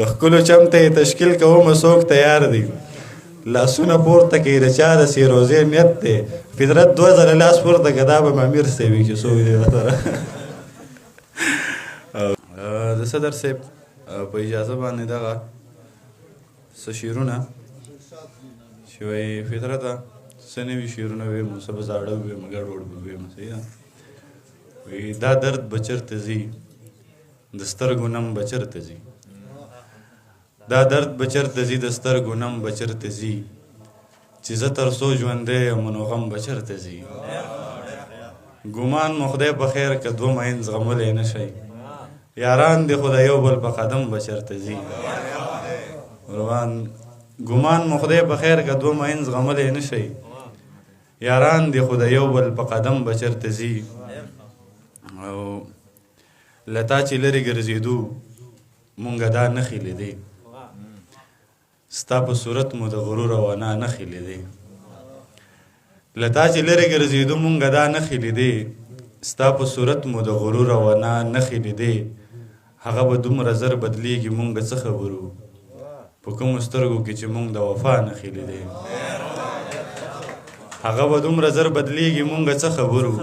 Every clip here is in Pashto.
د ښکلو چمته یې تشکیل کومه څوک تیار دی لاسونه پورته کوي د چا د سیروزې نیت دی فطرت 2 ځله لاس پورته که دا به امیر صاحب وي چې څوک دی ورسره د صدر صاحب په اجازه باندې دغه څه شعرونه چې وایي فطرته څه نوي شعرونه ویم څه به زاړه ویم ګډوډ به ویم صحیح ده وایي دا درد به چېرته ځي د سترګو نم به چېرته ځي دا درد به چېرته ځي د سترګو نم به چېرته ځي چې زه تر څو ژوندی یم نو غم به چېرته ځي ګمان مو خدای په خیر که 2 مین زغملی نه شئ یاران دې خو د یو بل په قدم به چېرته ځي ګمان مو خدای په خیر که 2 مین زغملی نه شئ یاران دې خو د یو بل په قدم به چېرته ځي او له تا چې لرې ګرځېدو مونږ دا نښې لیدې ستا په صورت مو د غرور او انا نښې لیدې له تا چې لرې ګرځېدو مونږ دا نښې لیدې ستا په صورت مو د غرور او انا نښې لیدې هغه به دومره زر بدلیږي مونږ څه خبرو په کومو سترګو کې چې مونږ د وفا نښې لیدې هغه به دومره زر بدلیږي مونږ څه خبرو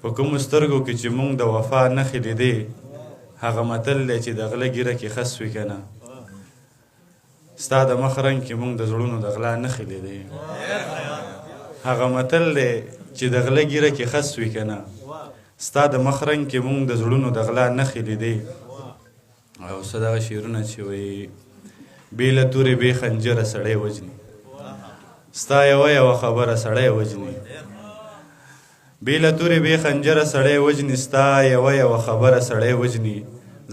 په کومو سترګو کې چې مونږ د وفا نښې لیدې هغه متل دی چې د غله ګیره کې خس وي که نه ستا د مخ رنګ کې مونږ د زړونو د غلا نښې لیدې هغه متل دی چې د غله ګیره کې خس وي که نه ستا د مخ رنګ کې مونږ د زړونو د غلا نښې لیدې او څه دغه شعرونه چې وایي بې له تورې بې خنجره سړی وجني ستا یوه خبره سړی وجني بې له تورې بې خنجره سړی وجني ستا یوه خبره سړی وجني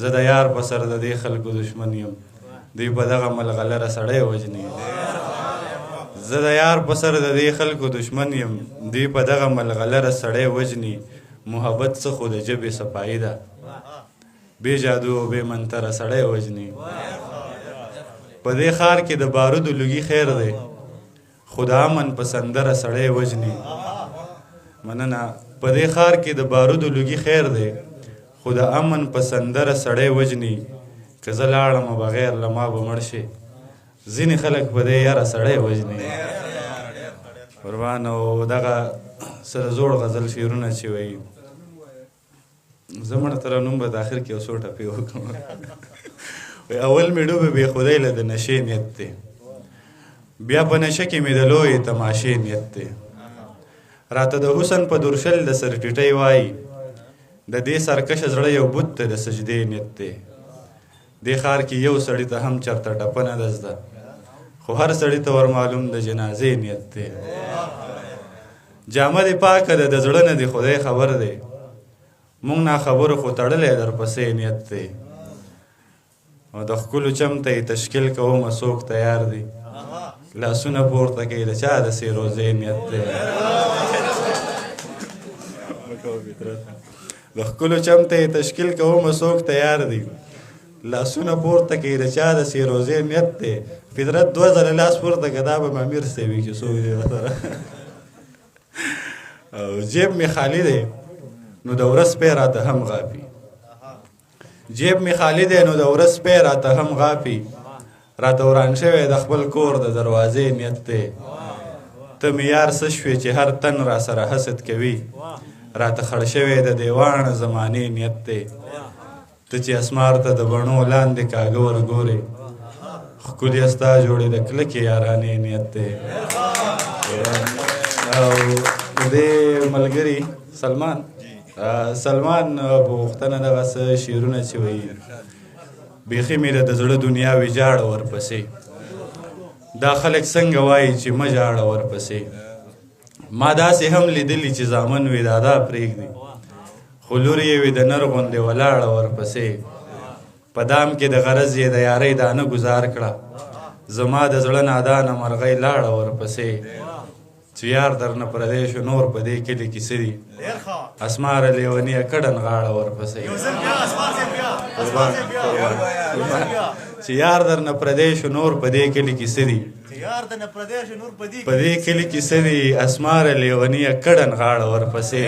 زه د یار په سر د دې خلکو دشمن یم دوی په دغه ملغلره سړی وجني زه د یار په سر د دې خلکو دشمن یم دوی په دغه ملغلره سړی وجني محبت څه خو د ژبې صفایي ده بې جادو او بې منتره سړی وجني په دې ښار کې د بارودو لوګي خیر دی خو د امن په سندره سړی وجني مننه په دې ښار کې د بارودو لوګي خیر دی خو د امن په سندره سړی وجني که زه لاړم بغیر له ما به مړ شي ځینې خلک په دې یاره سړی وجني قربان او دغه سره زوړ غزل شعرونه چې وایي زه مړه ته رانوم به د اخر کې یو څو ټپې وکړم اول مې ډوبې بې خدای له د نشې نیت دی بیا په نشه کې مې د لویې تماشې نیت دی راته د حسن په درشل د سر ټیټۍ وایي د دې سرکشه زړه یو بت ته د سجدې نیت دی دې ښار کې یو سړي ته هم چرته ټپه نه ده زده خو هر سړي ته ور معلوم د جنازې نیت دی جامه دې پاکه ده د زړه نه دی خدای خبر دی مونږ ناخبرو خو تړلی درپسې نیت دی او د ښکلو چمته یې تشکیل کومه څوک تیار دی لاسونه پورته کوي د چا د سیروزې نیت دی د ښکلو چمته یې تشکیل کومه څوک تیار دی لاسونه پورته کوي د چا د سیروزې نیت دی فطرت 2 ځله لاس پورته که دا به امیر صاحب وي چې څوک دی ورسره او جیب مې خالی دی نو د ورځ پی راته هم غاپي جیب مې خالی دی نو د ورځ پی راته هم غاپي راته وران شوی د خپل کور د دروازې نیت دی ته مې یار څه شوې چې هر تن را سره حسد کوي راته خړ شوی د دیوان زمانې نیت دی ته چې اسمار ته د بڼو لاندې کاږه ورګورې ښکلي ستا جوړې د کلکې یارانې نیت دی او د دې ملګري سلمان پوښتنه دغه څه شعرونه چې وایي بیخي مې د زړه دنیا ویجاړه ورپسې دا خلک څنګه وایي چې مه ژاړه ورپسې ما داسې هم لیدلي چې زامن وي دادا پرېږدي خو لور یې وي د نر غوندې ولاړه ورپسې په دام کې د غرض یې د یارۍ دانه ګزار کړه زما د زړه نادانه مرغۍ لاړه ورپسې چې یار درنه پردی شو نور په دې کلي کې څه دي اسماره لیونیه کډن غاړه ورپسې چې یار درنه پردی شو نور په دې کلي کې څه دي په دې کلي کې څه دي اسماره لیونیه کډن غاړه ورپسې